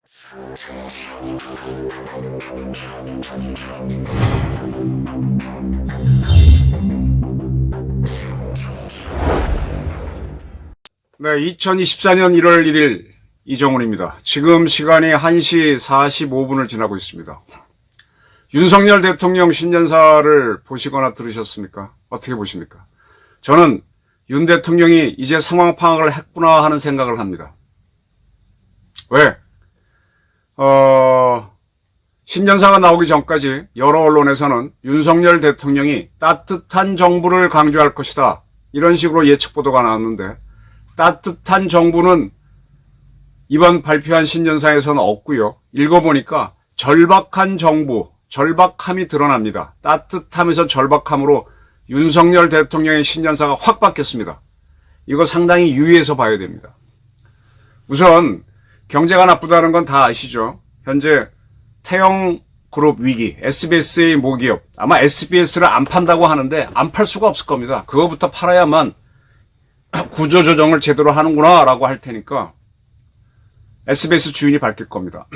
네, 2024년 1월 1일 이정훈입니다. 지금 시간이 1시 45분을 지나고 있습니다. 윤석열 대통령 신년사를 보시거나 들으셨습니까? 어떻게 보십니까? 저는 윤 대통령이 이제 상황 파악을 했구나 하는 생각을 합니다. 왜? 신년사가 나오기 전까지 여러 언론에서는 윤석열 대통령이 따뜻한 정부를 강조할 것이다, 이런 식으로 예측 보도가 나왔는데, 따뜻한 정부는 이번 발표한 신년사에서는 없고요. 읽어보니까 절박한 정부, 절박함이 드러납니다. 따뜻함에서 절박함으로 윤석열 대통령의 신년사가 확 바뀌었습니다. 이거 상당히 유의해서 봐야 됩니다. 우선 경제가 나쁘다는 건 다 아시죠? 현재 태영그룹 위기, SBS의 모기업, 아마 SBS를 안 판다고 하는데 안 팔 수가 없을 겁니다. 그거부터 팔아야만 구조조정을 제대로 하는구나 라고 할 테니까 SBS 주인이 밝힐 겁니다.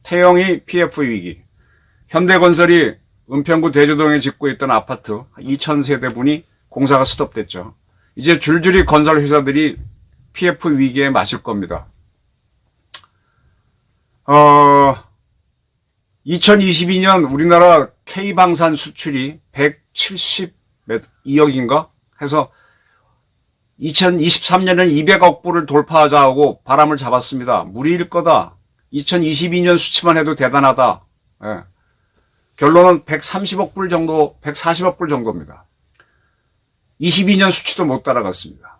태영이 PF 위기, 현대건설이 은평구 대조동에 짓고 있던 아파트 2000세대분이 공사가 스톱됐죠. 이제 줄줄이 건설회사들이 PF 위기에 마실 겁니다. 2022년 우리나라 K방산 수출이 172억인가 해서 2023년은 200억 불을 돌파하자고 바람을 잡았습니다. 무리일 거다. 2022년 수치만 해도 대단하다. 예. 결론은 130억 불 정도, 140억 불 정도입니다. 22년 수치도 못 따라갔습니다.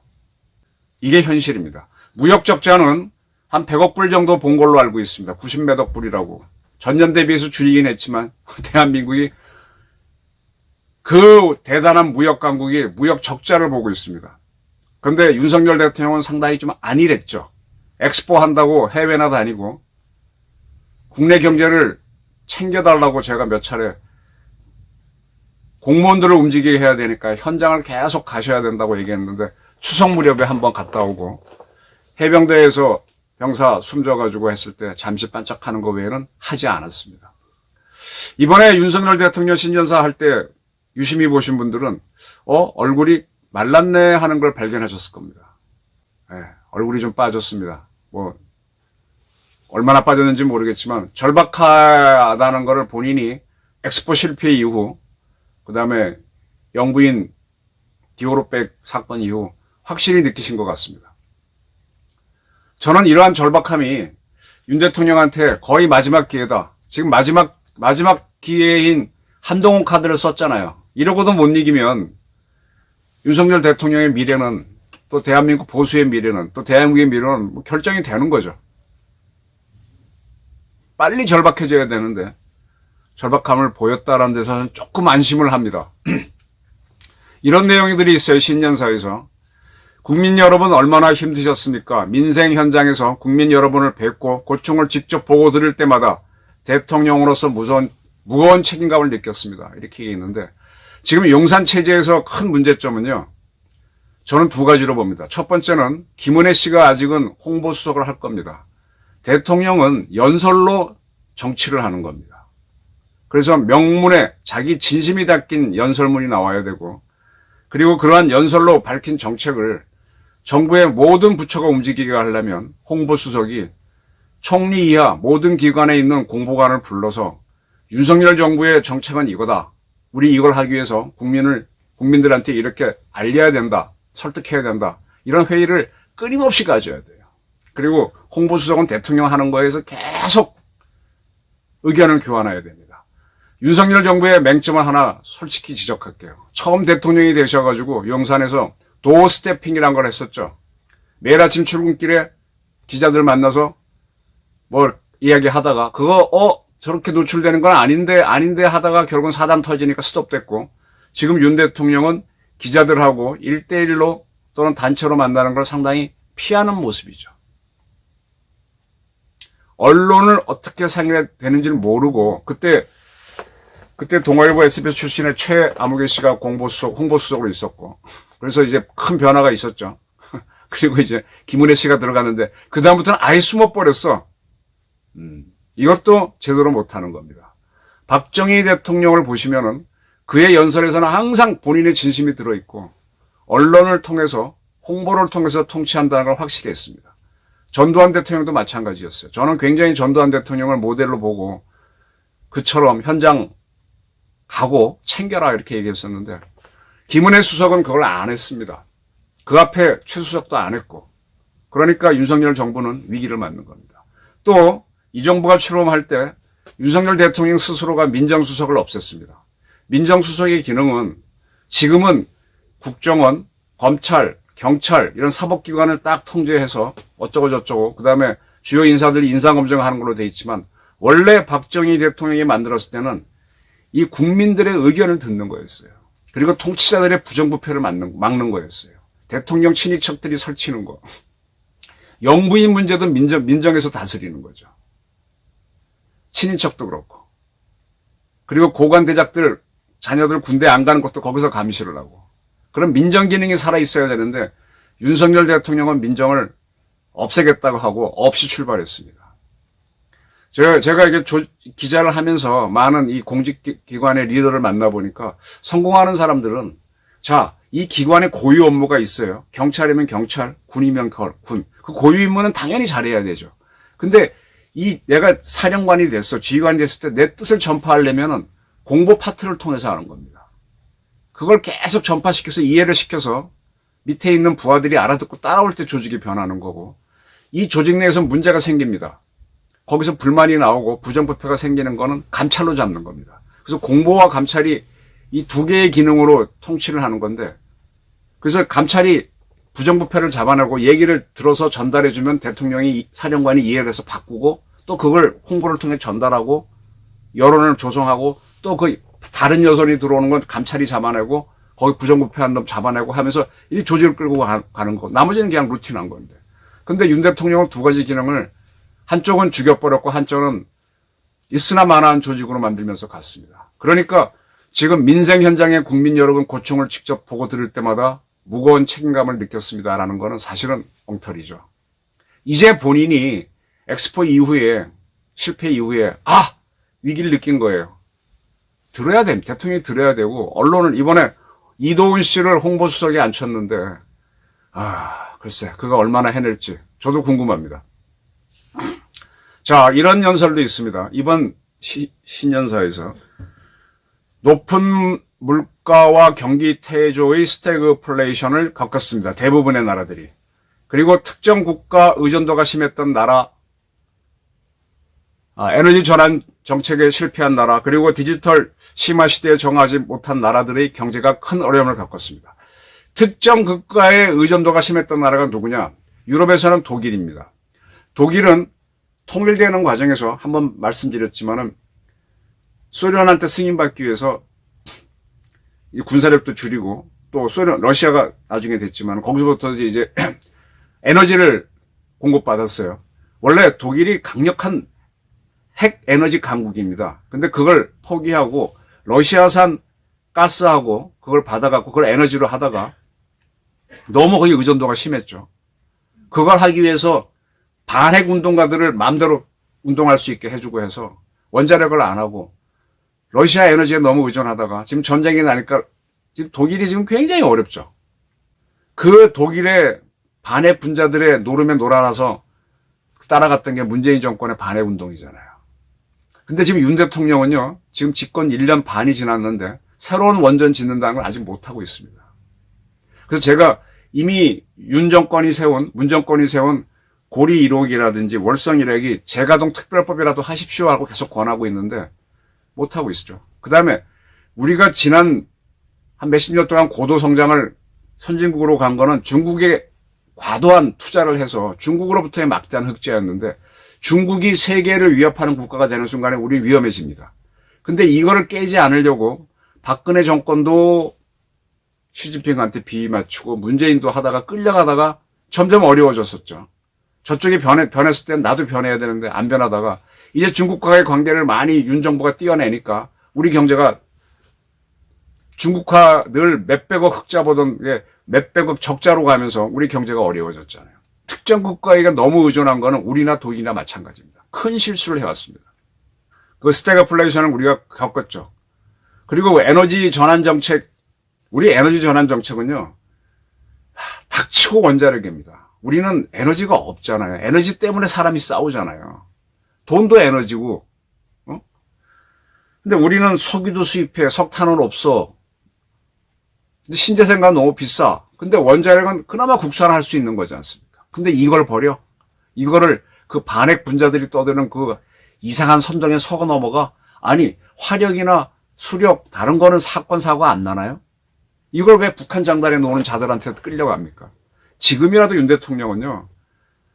이게 현실입니다. 무역 적자는 한 100억 불 정도 본 걸로 알고 있습니다. 90몇억 불이라고. 전년 대비해서 줄이긴 했지만 대한민국이 그 대단한 무역 강국이 무역 적자를 보고 있습니다. 그런데 윤석열 대통령은 상당히 좀 안일했죠. 엑스포 한다고 해외나 다니고 국내 경제를 챙겨달라고 제가 몇 차례 공무원들을 움직이게 해야 되니까 현장을 계속 가셔야 된다고 얘기했는데 추석 무렵에 한번 갔다 오고 해병대에서 병사 숨져가지고 했을 때 잠시 반짝하는 거 외에는 하지 않았습니다. 이번에 윤석열 대통령 신년사 할 때 유심히 보신 분들은 얼굴이 말랐네 하는 걸 발견하셨을 겁니다. 네, 얼굴이 좀 빠졌습니다. 얼마나 빠졌는지 모르겠지만 절박하다는 것을 본인이 엑스포 실패 이후, 그 다음에 영부인 디오로백 사건 이후 확실히 느끼신 것 같습니다. 저는 이러한 절박함이 윤 대통령한테 거의 마지막 기회다. 지금 마지막 기회인 한동훈 카드를 썼잖아요. 이러고도 못 이기면 윤석열 대통령의 미래는, 또 대한민국 보수의 미래는, 또 대한민국의 미래는 결정이 되는 거죠. 빨리 절박해져야 되는데 절박함을 보였다는 데서는 조금 안심을 합니다. 이런 내용들이 있어요. 신년사에서. 국민 여러분 얼마나 힘드셨습니까? 민생 현장에서 국민 여러분을 뵙고 고충을 직접 보고 들을 때마다 대통령으로서 무거운 책임감을 느꼈습니다. 이렇게 있는데 지금 용산 체제에서 큰 문제점은요, 저는 두 가지로 봅니다. 첫 번째는 김은혜 씨가 아직은 홍보수석을 할 겁니다. 대통령은 연설로 정치를 하는 겁니다. 그래서 명문에 자기 진심이 담긴 연설문이 나와야 되고, 그리고 그러한 연설로 밝힌 정책을 정부의 모든 부처가 움직이게 하려면 홍보수석이 총리 이하 모든 기관에 있는 공보관을 불러서 윤석열 정부의 정책은 이거다, 우리 이걸 하기 위해서 국민들한테 이렇게 알려야 된다, 설득해야 된다, 이런 회의를 끊임없이 가져야 돼요. 그리고 홍보수석은 대통령 하는 거에서 계속 의견을 교환해야 됩니다. 윤석열 정부의 맹점을 하나 솔직히 지적할게요. 처음 대통령이 되셔가지고 용산에서 도어 스태핑이란 걸 했었죠. 매일 아침 출근길에 기자들 만나서 이야기하다가 그거 저렇게 노출되는 건 아닌데 하다가 결국은 사단 터지니까 스톱됐고, 지금 윤 대통령은 기자들하고 1대1로 또는 단체로 만나는 걸 상당히 피하는 모습이죠. 언론을 어떻게 상해야 되는지를 모르고, 그때 동아일보 SBS 출신의 최아무개 씨가 홍보수석으로 있었고, 그래서 이제 큰 변화가 있었죠. 그리고 이제 김은혜 씨가 들어갔는데 그다음부터는 아예 숨어버렸어. 이것도 제대로 못하는 겁니다. 박정희 대통령을 보시면은 그의 연설에서는 항상 본인의 진심이 들어있고 언론을 통해서 홍보를 통해서 통치한다는 걸 확실히 했습니다. 전두환 대통령도 마찬가지였어요. 저는 굉장히 전두환 대통령을 모델로 보고 그처럼 현장 가고 챙겨라 이렇게 얘기했었는데 김은혜 수석은 그걸 안 했습니다. 그 앞에 최 수석도 안 했고 그러니까 윤석열 정부는 위기를 맞는 겁니다. 또 이 정부가 출범할 때 윤석열 대통령 스스로가 민정수석을 없앴습니다. 민정수석의 기능은 지금은 국정원, 검찰, 경찰 이런 사법기관을 딱 통제해서 어쩌고 저쩌고 그다음에 주요 인사들이 인사검증하는 걸로 돼 있지만 원래 박정희 대통령이 만들었을 때는 이 국민들의 의견을 듣는 거였어요. 그리고 통치자들의 부정부패를 막는 거였어요. 대통령 친인척들이 설치는 거. 영부인 문제도 민정에서 다스리는 거죠. 친인척도 그렇고. 그리고 고관대작들, 자녀들 군대 안 가는 것도 거기서 감시를 하고. 그럼 민정 기능이 살아있어야 되는데 윤석열 대통령은 민정을 없애겠다고 하고 없이 출발했습니다. 제가 이게 기자를 하면서 많은 이 공직기관의 리더를 만나보니까 성공하는 사람들은 자, 이 기관에 고유 업무가 있어요. 경찰이면 경찰, 군이면 군. 그 고유 임무는 당연히 잘해야 되죠. 근데 내가 사령관이 됐어, 지휘관이 됐을 때 내 뜻을 전파하려면은 공보 파트를 통해서 하는 겁니다. 그걸 계속 전파시켜서 이해를 시켜서 밑에 있는 부하들이 알아듣고 따라올 때 조직이 변하는 거고 이 조직 내에서 문제가 생깁니다. 거기서 불만이 나오고 부정부패가 생기는 거는 감찰로 잡는 겁니다. 그래서 공보와 감찰이 이 두 개의 기능으로 통치를 하는 건데 그래서 감찰이 부정부패를 잡아내고 얘기를 들어서 전달해주면 대통령이 사령관이 이해를 해서 바꾸고 또 그걸 홍보를 통해 전달하고 여론을 조성하고 또 그 다른 여론이 들어오는 건 감찰이 잡아내고 거기 부정부패한 놈 잡아내고 하면서 이 조직을 끌고 가는 거. 나머지는 그냥 루틴한 건데. 근데 윤 대통령은 두 가지 기능을 한쪽은 죽여버렸고 한쪽은 있으나 마나한 조직으로 만들면서 갔습니다. 그러니까 지금 민생 현장의 국민 여러분 고충을 직접 보고 들을 때마다 무거운 책임감을 느꼈습니다라는 거는 사실은 엉터리죠. 이제 본인이 엑스포 이후에 실패 이후에 위기를 느낀 거예요. 들어야 됩니다. 대통령이 들어야 되고 언론을 이번에 이도훈 씨를 홍보수석에 앉혔는데 글쎄 그가 얼마나 해낼지 저도 궁금합니다. 자, 이런 연설도 있습니다. 이번 신년사에서 높은 물가와 경기 태조의 스태그플레이션을 겪었습니다. 대부분의 나라들이. 그리고 특정 국가 의존도가 심했던 나라, 에너지 전환 정책에 실패한 나라, 그리고 디지털 심화 시대에 정하지 못한 나라들의 경제가 큰 어려움을 겪었습니다. 특정 국가의 의존도가 심했던 나라가 누구냐? 유럽에서는 독일입니다. 독일은 통일되는 과정에서 한번 말씀드렸지만은 소련한테 승인받기 위해서 군사력도 줄이고 또 러시아가 나중에 됐지만 거기서부터 이제 에너지를 공급받았어요. 원래 독일이 강력한 핵 에너지 강국입니다. 근데 그걸 포기하고 러시아산 가스하고 그걸 받아갖고 그걸 에너지로 하다가 너무 거기 의존도가 심했죠. 그걸 하기 위해서 반핵 운동가들을 마음대로 운동할 수 있게 해주고 해서 원자력을 안 하고 러시아 에너지에 너무 의존하다가 지금 전쟁이 나니까 지금 독일이 지금 굉장히 어렵죠. 그 독일의 반핵 분자들의 노름에 놀아나서 따라갔던 게 문재인 정권의 반핵 운동이잖아요. 근데 지금 윤 대통령은요, 지금 집권 1년 반이 지났는데 새로운 원전 짓는다는 걸 아직 못하고 있습니다. 그래서 제가 이미 문 정권이 세운 고리 1호기라든지 월성 1호기 재가동 특별법이라도 하십시오 하고 계속 권하고 있는데 못하고 있죠. 그 다음에 우리가 지난 한 몇십 년 동안 고도 성장을 선진국으로 간 거는 중국에 과도한 투자를 해서 중국으로부터의 막대한 흑자였는데 중국이 세계를 위협하는 국가가 되는 순간에 우리 위험해집니다. 근데 이거를 깨지 않으려고 박근혜 정권도 시진핑한테 비위 맞추고 문재인도 하다가 끌려가다가 점점 어려워졌었죠. 저쪽이 변했을 땐 나도 변해야 되는데 안 변하다가 이제 중국과의 관계를 많이 윤 정부가 띄어내니까 우리 경제가 중국화 늘 몇백억 흑자 보던 게 몇백억 적자로 가면서 우리 경제가 어려워졌잖아요. 특정 국가에게 너무 의존한 거는 우리나 독일이나 마찬가지입니다. 큰 실수를 해왔습니다. 그 스태그플레이션을 우리가 겪었죠. 그리고 에너지 전환 정책, 우리 에너지 전환 정책은요, 닥치고 원자력입니다. 우리는 에너지가 없잖아요. 에너지 때문에 사람이 싸우잖아요. 돈도 에너지고, 근데 우리는 석유도 수입해, 석탄은 없어. 근데 신재생가 너무 비싸. 근데 원자력은 그나마 국산할 수 있는 거지 않습니까? 근데 이걸 버려? 이거를 그 반핵 분자들이 떠드는 그 이상한 선동에 속아 넘어가? 아니, 화력이나 수력, 다른 거는 사건, 사고가 안 나나요? 이걸 왜 북한 장단에 노는 자들한테 끌려갑니까? 지금이라도 윤 대통령은요,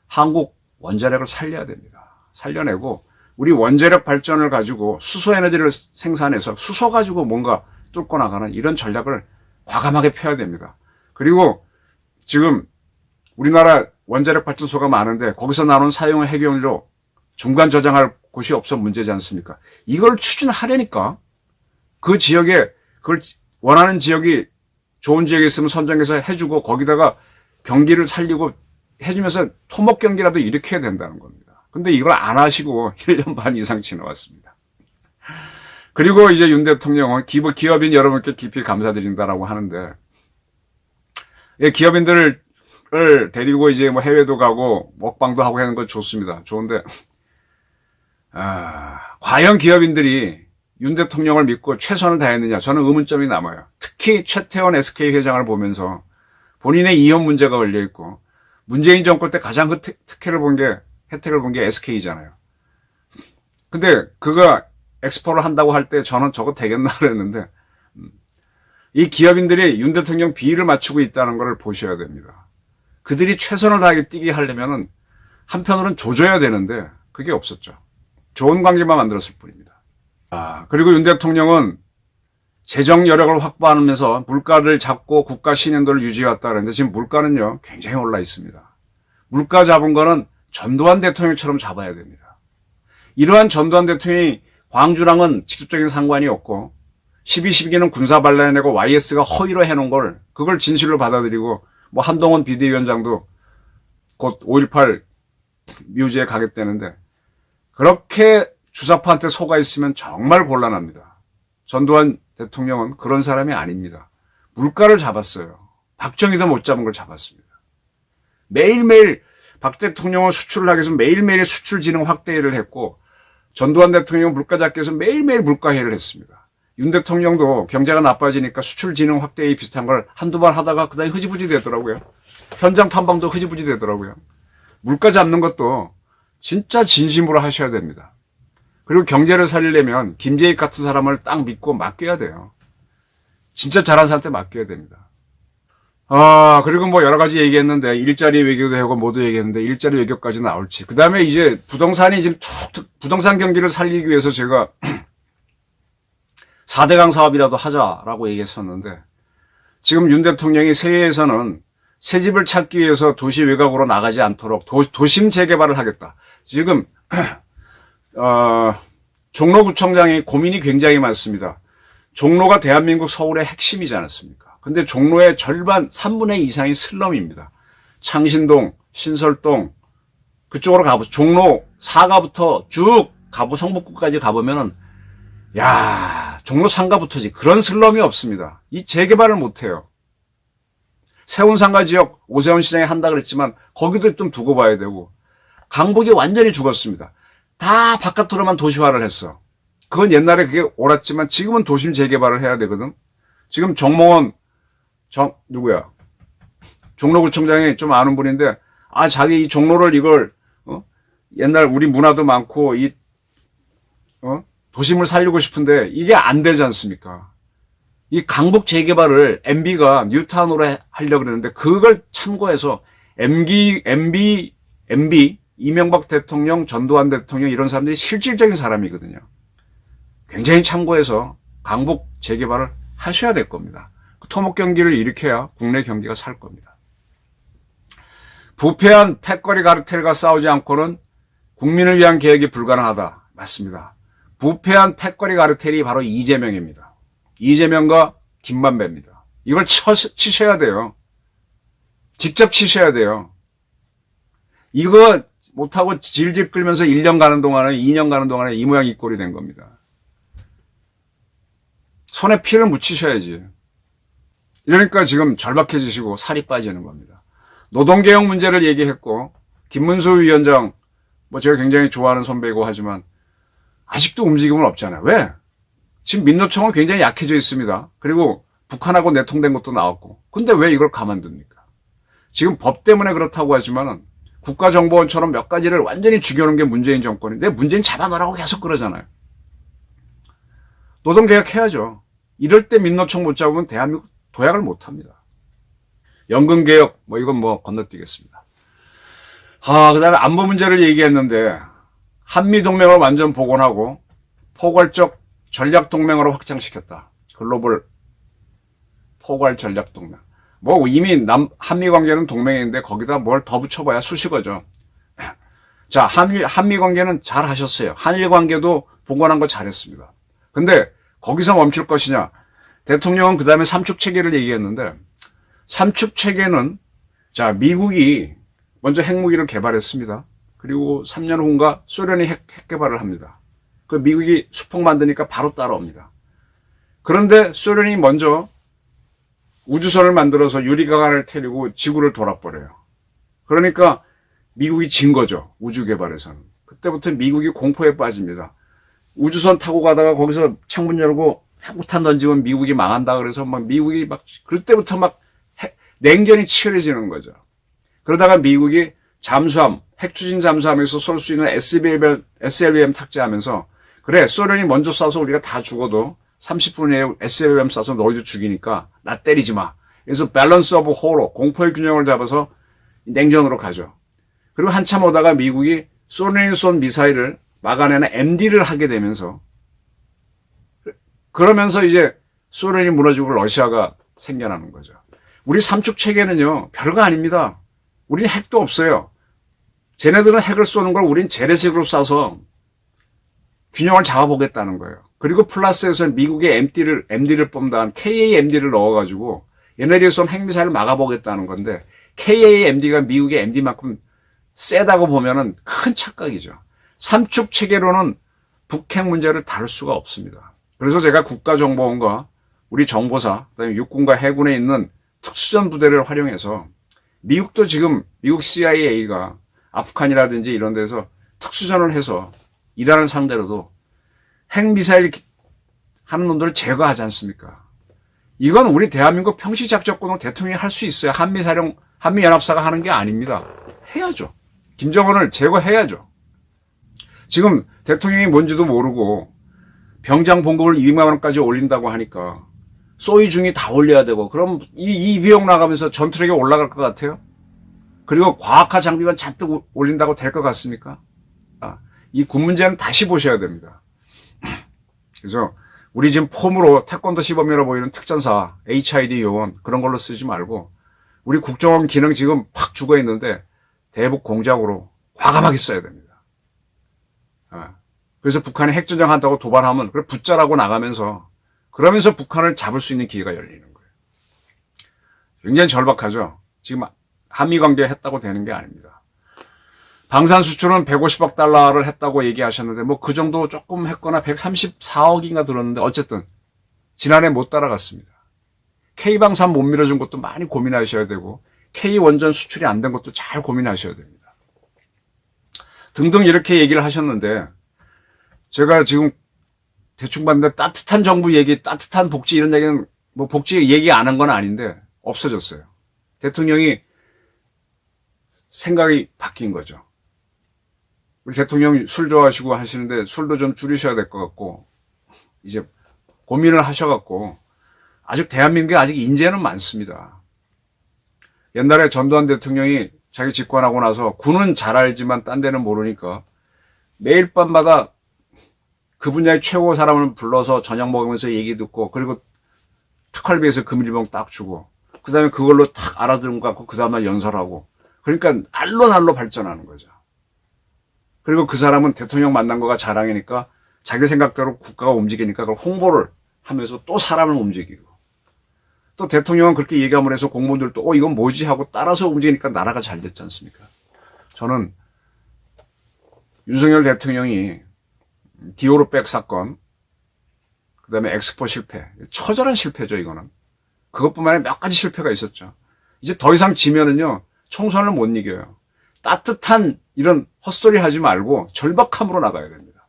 한국 원자력을 살려야 됩니다. 살려내고, 우리 원자력 발전을 가지고 수소 에너지를 생산해서 수소 가지고 뭔가 뚫고 나가는 이런 전략을 과감하게 펴야 됩니다. 그리고 지금 우리나라 원자력 발전소가 많은데 거기서 나오는 사용 핵연료 중간 저장할 곳이 없어 문제지 않습니까? 이걸 추진하려니까 그 지역에 그걸 원하는 지역이 좋은 지역에 있으면 선정해서 해주고 거기다가 경기를 살리고 해주면서 토목 경기라도 일으켜야 된다는 겁니다. 근데 이걸 안 하시고 1년 반 이상 지나왔습니다. 그리고 이제 윤 대통령은 기업인 여러분께 깊이 감사드린다라고 하는데, 예, 기업인들을 데리고 이제 뭐 해외도 가고 먹방도 하고 하는 건 좋습니다. 좋은데, 과연 기업인들이 윤 대통령을 믿고 최선을 다했느냐? 저는 의문점이 남아요. 특히 최태원 SK 회장을 보면서 본인의 이혼 문제가 걸려 있고, 문재인 정권 때 가장 그 혜택을 본 게 SK잖아요. 근데 그가 엑스포를 한다고 할 때 저는 저거 되겠나 그랬는데, 이 기업인들이 윤 대통령 비위를 맞추고 있다는 걸 보셔야 됩니다. 그들이 최선을 다하게 뛰게 하려면은 한편으로는 조져야 되는데 그게 없었죠. 좋은 관계만 만들었을 뿐입니다. 그리고 윤 대통령은 재정 여력을 확보하면서 물가를 잡고 국가 신인도를 유지해왔다 그랬는데 지금 물가는요 굉장히 올라 있습니다. 물가 잡은 거는 전두환 대통령처럼 잡아야 됩니다. 이러한 전두환 대통령이 광주랑은 직접적인 상관이 없고 12.12기는 군사 반란내고 YS가 허위로 해놓은 걸 그걸 진실로 받아들이고 뭐 한동훈 비대위원장도 곧 5.18 묘지에 가겠다는데 그렇게 주사파한테 속아 있으면 정말 곤란합니다. 전두환 대통령은 그런 사람이 아닙니다. 물가를 잡았어요. 박정희도 못 잡은 걸 잡았습니다. 매일매일 박 대통령은 수출을 하기 위해서 매일매일 수출 진흥 확대를 했고 전두환 대통령은 물가 잡기 위해서 매일매일 물가회를 했습니다. 윤 대통령도 경제가 나빠지니까 수출 진흥 확대에 비슷한 걸 한두 번 하다가 그다음에 흐지부지 되더라고요. 현장 탐방도 흐지부지 되더라고요. 물가 잡는 것도 진짜 진심으로 하셔야 됩니다. 그리고 경제를 살리려면 김재익 같은 사람을 딱 믿고 맡겨야 돼요. 진짜 잘하는 사람한테 맡겨야 됩니다. 그리고 뭐 여러 가지 얘기했는데 일자리 외교도 하고 모두 얘기했는데 일자리 외교까지 나올지. 그 다음에 이제 부동산이 지금 부동산 경기를 살리기 위해서 제가 4대강 사업이라도 하자라고 얘기했었는데 지금 윤 대통령이 새해에서는 새 집을 찾기 위해서 도시 외곽으로 나가지 않도록 도심 재개발을 하겠다. 지금 종로구청장이 고민이 굉장히 많습니다. 종로가 대한민국 서울의 핵심이지 않았습니까? 근데 종로의 절반 3분의 2 이상이 슬럼입니다. 창신동, 신설동 그쪽으로 가보세요. 종로 4가부터 쭉 성북구까지 가보면은 야 종로 3가부터지 그런 슬럼이 없습니다. 이 재개발을 못해요. 세운상가 지역 오세훈 시장이 한다 그랬지만 거기도 좀 두고 봐야 되고 강북이 완전히 죽었습니다. 다 바깥으로만 도시화를 했어. 그건 옛날에 그게 옳았지만 지금은 도심 재개발을 해야 되거든. 지금 정몽원 누구야? 종로구청장이 좀 아는 분인데 자기 이 종로를 이걸 옛날 우리 문화도 많고 도심을 살리고 싶은데 이게 안 되지 않습니까? 이 강북 재개발을 MB가 뉴타운으로 하려고 그러는데 그걸 참고해서 MB 이명박 대통령, 전두환 대통령 이런 사람들이 실질적인 사람이거든요. 굉장히 참고해서 강북 재개발을 하셔야 될 겁니다. 토목 경기를 일으켜야 국내 경기가 살 겁니다. 부패한 패거리 가르텔과 싸우지 않고는 국민을 위한 개혁이 불가능하다. 맞습니다. 부패한 패거리 가르텔이 바로 이재명입니다. 이재명과 김만배입니다. 이걸 치셔야 돼요. 직접 치셔야 돼요. 이거 못하고 질질 끌면서 1년 가는 동안에 2년 가는 동안에 이 모양 이 꼴이 된 겁니다. 손에 피를 묻히셔야지. 이러니까 지금 절박해지시고 살이 빠지는 겁니다. 노동개혁 문제를 얘기했고 김문수 위원장 뭐 제가 굉장히 좋아하는 선배이고 하지만 아직도 움직임은 없잖아요. 왜? 지금 민노총은 굉장히 약해져 있습니다. 그리고 북한하고 내통된 것도 나왔고. 근데 왜 이걸 가만둡니까? 지금 법 때문에 그렇다고 하지만은 국가정보원처럼 몇 가지를 완전히 죽여놓은 게 문재인 정권인데 문재인 잡아놓으라고 계속 그러잖아요. 노동개혁해야죠. 이럴 때 민노총 못 잡으면 대한민국 도약을 못합니다. 연금개혁 뭐 이건 뭐 건너뛰겠습니다. 그다음에 안보 문제를 얘기했는데 한미동맹을 완전 복원하고 포괄적 전략동맹으로 확장시켰다. 글로벌 포괄 전략동맹. 뭐 이미 한미 관계는 동맹인데 거기다 뭘 더 붙여봐야 수식어죠. 자, 한미 관계는 잘 하셨어요. 한일 관계도 복원한 거 잘했습니다. 근데 거기서 멈출 것이냐? 대통령은 그 다음에 삼축 체계를 얘기했는데 삼축 체계는 자 미국이 먼저 핵무기를 개발했습니다. 그리고 3년 후인가 소련이 핵 개발을 합니다. 그 미국이 수폭 만드니까 바로 따라옵니다. 그런데 소련이 먼저 우주선을 만들어서 유리강을 태리고 지구를 돌아버려요. 그러니까 미국이 진 거죠. 우주 개발에서는. 그때부터 미국이 공포에 빠집니다. 우주선 타고 가다가 거기서 창문 열고 핵폭탄 던지면 미국이 망한다 그래서 막 미국이 막 그때부터 막 냉전이 치열해지는 거죠. 그러다가 미국이 잠수함, 핵추진 잠수함에서 쏠 수 있는 SLBM 탁재하면서 그래 소련이 먼저 쏴서 우리가 다 죽어도 30분 내에 SLBM 쏴서 너희도 죽이니까 나 때리지 마. 그래서 밸런스 오브 호로 공포의 균형을 잡아서 냉전으로 가죠. 그리고 한참 오다가 미국이 소련이 쏜 미사일을 막아내는 MD를 하게 되면서 그러면서 이제 소련이 무너지고 러시아가 생겨나는 거죠. 우리 삼축 체계는요 별거 아닙니다. 우리는 핵도 없어요. 쟤네들은 핵을 쏘는 걸 우린 재래식으로 쏴서 균형을 잡아보겠다는 거예요. 그리고 플러스에서 미국의 MD를 뽐다한 KAMD를 넣어가지고 얘네들이 쏜 핵미사일을 막아보겠다는 건데 KAMD가 미국의 MD만큼 세다고 보면은 큰 착각이죠. 삼축 체계로는 북핵 문제를 다룰 수가 없습니다. 그래서 제가 국가정보원과 우리 정보사, 그다음에 육군과 해군에 있는 특수전 부대를 활용해서 미국도 지금 미국 CIA가 아프간이라든지 이런 데서 특수전을 해서 이란을 상대로도 핵미사일 하는 놈들을 제거하지 않습니까? 이건 우리 대한민국 평시작전권으로 대통령이 할 수 있어요. 한미연합사가 하는 게 아닙니다. 해야죠. 김정은을 제거해야죠. 지금 대통령이 뭔지도 모르고 병장 봉급을 200만 원까지 올린다고 하니까 소위 중이 다 올려야 되고 그럼 이 비용 나가면서 전투력이 올라갈 것 같아요? 그리고 과학화 장비만 잔뜩 올린다고 될 것 같습니까? 이 군 문제는 다시 보셔야 됩니다. 그래서 우리 지금 폼으로 태권도 시범이라 보이는 특전사, HID 요원 그런 걸로 쓰지 말고 우리 국정원 기능 지금 팍 죽어 있는데 대북 공작으로 과감하게 써야 됩니다. 그래서 북한이 핵전쟁 한다고 도발하면 그래 붙자라고 나가면서 그러면서 북한을 잡을 수 있는 기회가 열리는 거예요. 굉장히 절박하죠. 지금 한미 관계 했다고 되는 게 아닙니다. 방산 수출은 150억 달러를 했다고 얘기하셨는데 뭐 그 정도 조금 했거나 134억인가 들었는데 어쨌든 지난해 못 따라갔습니다. K방산 못 밀어준 것도 많이 고민하셔야 되고 K원전 수출이 안 된 것도 잘 고민하셔야 됩니다. 등등 이렇게 얘기를 하셨는데 제가 지금 대충 봤는데 따뜻한 정부 얘기, 따뜻한 복지 이런 얘기는 뭐 복지 얘기 안 한 건 아닌데 없어졌어요. 대통령이 생각이 바뀐 거죠. 우리 대통령 술 좋아하시고 하시는데 술도 좀 줄이셔야 될 것 같고 이제 고민을 하셔갖고 아직 대한민국에 아직 인재는 많습니다. 옛날에 전두환 대통령이 자기 집권하고 나서 군은 잘 알지만 딴 데는 모르니까 매일 밤마다 그 분야의 최고 사람을 불러서 저녁 먹으면서 얘기 듣고 그리고 특활비에서 금일봉 딱 주고 그 다음에 그걸로 탁 알아들은 것 같고 그 다음날 연설하고 그러니까 날로 발전하는 거죠. 그리고 그 사람은 대통령 만난 거가 자랑이니까 자기 생각대로 국가가 움직이니까 그걸 홍보를 하면서 또 사람을 움직이고 또 대통령은 그렇게 얘기함을 해서 공무원들도 이건 뭐지 하고 따라서 움직이니까 나라가 잘 됐지 않습니까? 저는 윤석열 대통령이 디오르백 사건, 그 다음에 엑스포 실패, 처절한 실패죠, 이거는. 그것뿐만 아니라 몇 가지 실패가 있었죠. 이제 더 이상 지면은요, 총선을 못 이겨요. 따뜻한 이런 헛소리 하지 말고 절박함으로 나가야 됩니다.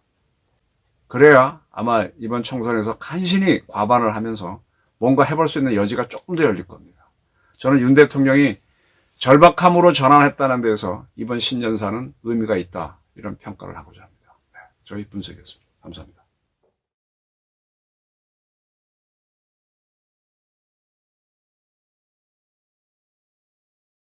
그래야 아마 이번 총선에서 간신히 과반을 하면서 뭔가 해볼 수 있는 여지가 조금 더 열릴 겁니다. 저는 윤 대통령이 절박함으로 전환했다는 데서 이번 신년사는 의미가 있다, 이런 평가를 하고자 합니다. 네, 저희 분석이었습니다. 감사합니다.